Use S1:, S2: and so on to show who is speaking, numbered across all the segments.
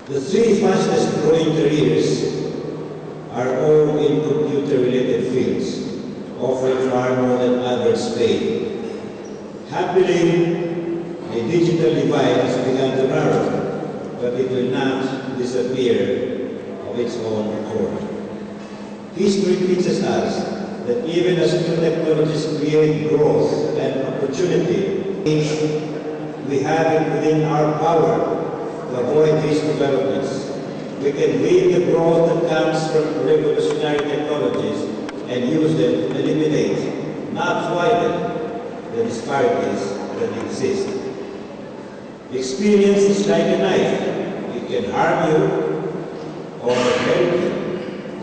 S1: The three fastest growing careers are all in computer-related fields, offering far more than average pay. Happily, the digital divide has begun to narrow, but it will not disappear of its own accord. History teaches us that even as new technologies create growth and opportunity, we have it within our power to avoid these developments. We can lead the growth that comes from revolutionary technologies and use them to eliminate, not widen, the disparities that exist. Experience is like a knife. It can harm you or help you,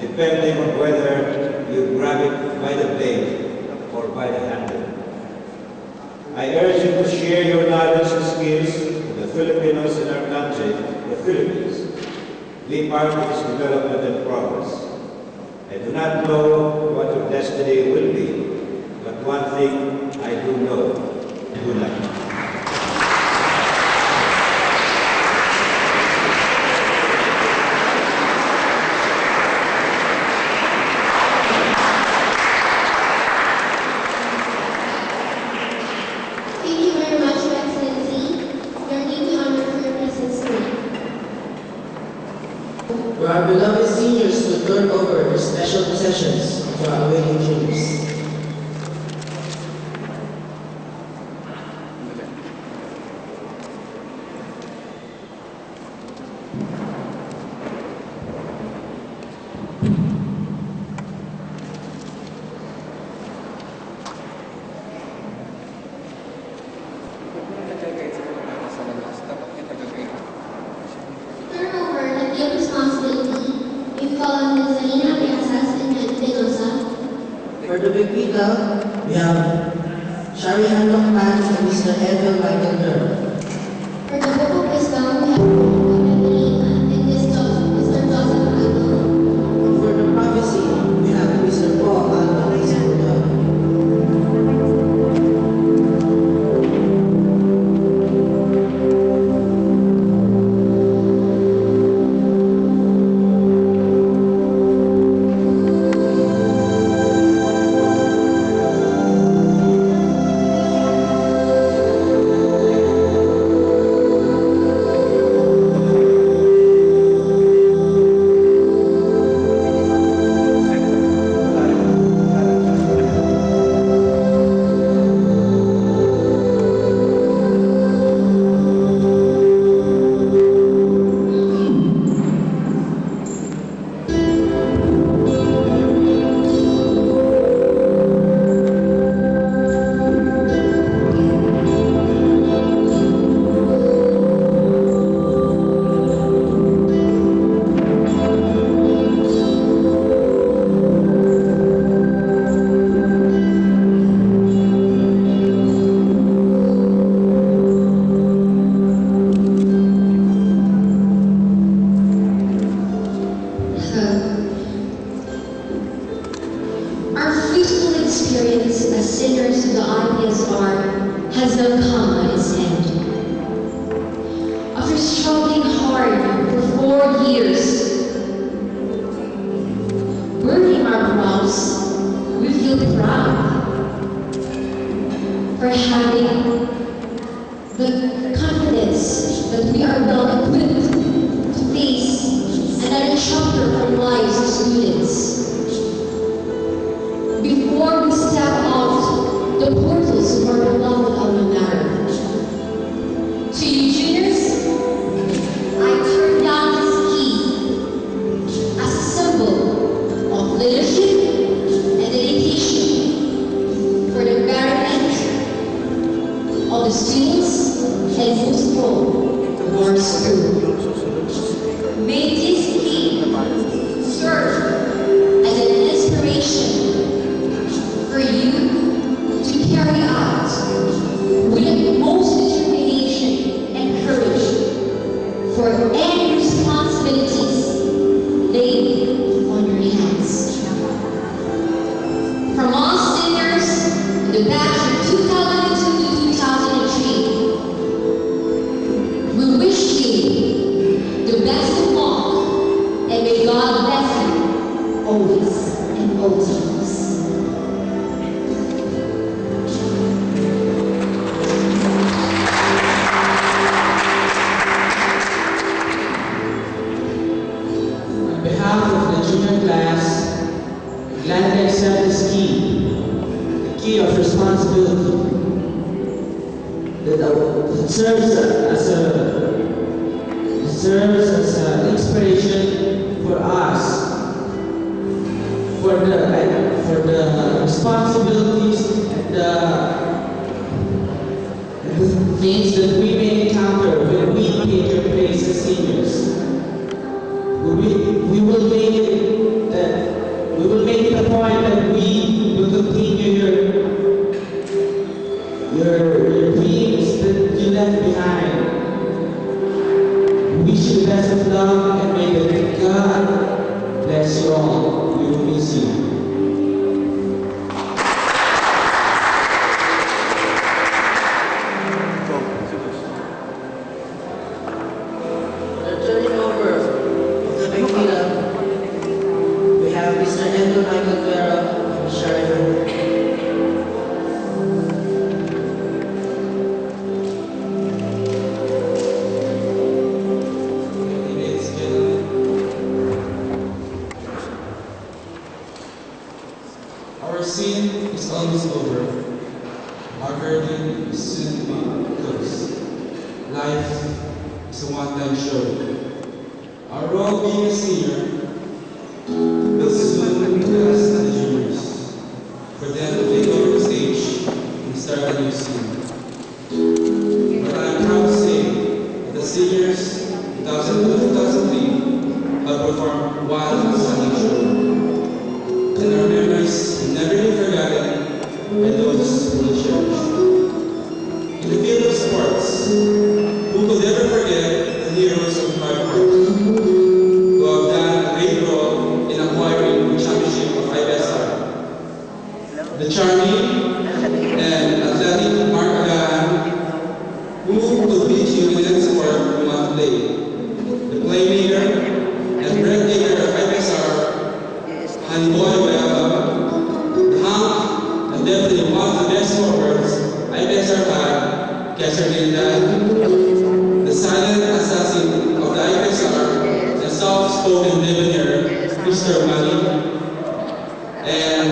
S1: depending on whether you grab it by the blade or by the handle. I urge you to share your knowledge and skills with the Filipinos in our country, the Philippines. Be part of its development and progress. I do not know what your destiny will be, but one thing I do know: good luck.
S2: For our beloved seniors to turn over their special possessions to our awaiting juniors. For the big people, we have Shari Handok Man and Mr. Edwin Michael Durr.
S3: For the book of wisdom, we have Evelina and Mr. Joseph Michael.
S2: And for the prophecy, we have Mr. Paul Aldo Isabel.
S3: Experience as sinners to the IPSR has now come at its end. After struggling hard for 4 years, burning our brows, we feel proud for having the confidence that we are well equipped to face another chapter from lives of students. Before we step out the portals of our beloved alma mater. To you juniors, I turn down this key as a symbol of leadership and dedication for the betterment of the students and most of all, our school. May this key serve as an inspiration for you to carry out with the most determination and courage for any responsibilities laid on your hands. From all seniors in the batch of 2002 to 2003, we wish you the best
S2: of responsibility that serves as an inspiration for us, for the responsibilities and the things that we may encounter when we take your place as seniors. We will make it a point that we will continue your dreams that you left behind. We wish you the best of luck and may the God bless you all. We will miss you. The turning over of the Bikila, we have Mr. Edwin Michael Guerra from Sheridan.
S4: Our scene is almost over. Our burden is soon to be closed. Life is a one-time show. Our role being a senior will soon pass the juniors, for them to take over the stage and start a new scene. But I am proud to say that the seniors 2002-2003 have performed one stunning show. And our memories will never be forgotten by those who will cherish. In the field of sports, who could ever forget the heroes of our part, who have done a great role in acquiring the championship of IBESR? The charming and athletic Mark Agahan, who could beat you in any sport you want to play? The playmaker and breathtaker of IBESR, Hanboy Bayaba, the hunk and definitely one of the best forwards IBESR had, Kessler Gildan, the silent assassin of the IBESR, the soft-spoken debonair, Mr. Mali, and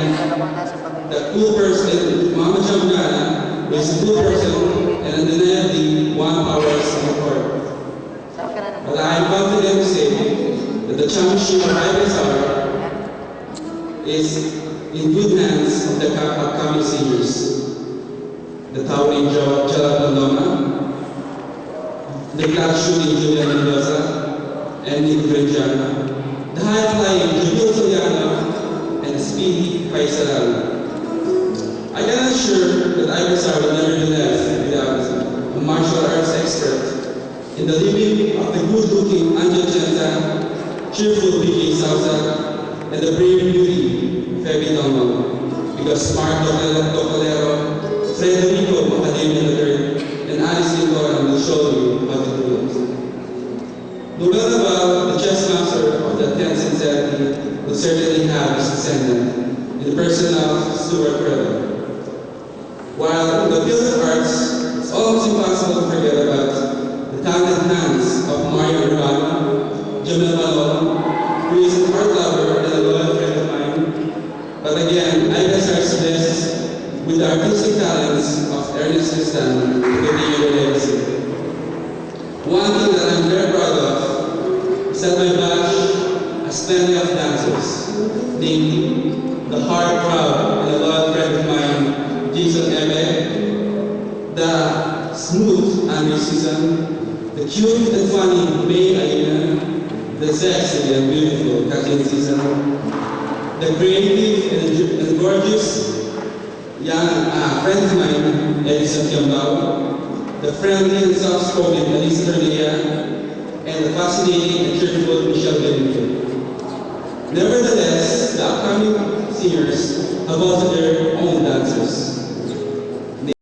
S4: the cool person, Mama Jamgana, who is a cool person and undeniably one powers on the court. But I am confident to say that the championship of IBESR is in good hands of the upcoming seniors. The towering Jalap Londona, the clutch shooting Julian Mendoza, and Nico Greggiano, the high-flying Jamil Soriano, and the speedy Faisal. I can assure that IBESR will never be left without a martial arts expert in the living of the good-looking Angel Chenta, cheerful BJ Souza, and the brave beauty, Feby Donald, because smart Docalero, Frederico Macadamia III, and Alice Lincoln will show you how to do it. Noel Naval, the chess master of the 10th century, will certainly have his descendant in the person of Stuart Curley. While in the field of arts, it's almost impossible to forget about the talented hands of Mario Urbano, Jamil Malone, who is an art lover and a loyal friend of mine. But again, IBESR is blessed with the artistic talents of Ernest Tristan to continue their legacy. One thing that I'm very proud of is that my batch has plenty of dancers, namely the hard, proud, and a loyal friend of mine, Jason Ebe, the smooth Andre Susan, the cute and funny May Aina, the sexy and beautiful Kathleen Susan, the creative and gorgeous young friend of mine, Edison Kiambao, the friendly and soft-spoken Elisa Tornea, and the fascinating and cheerful Michelle Bennington. Nevertheless, the upcoming singers have also their own dancers.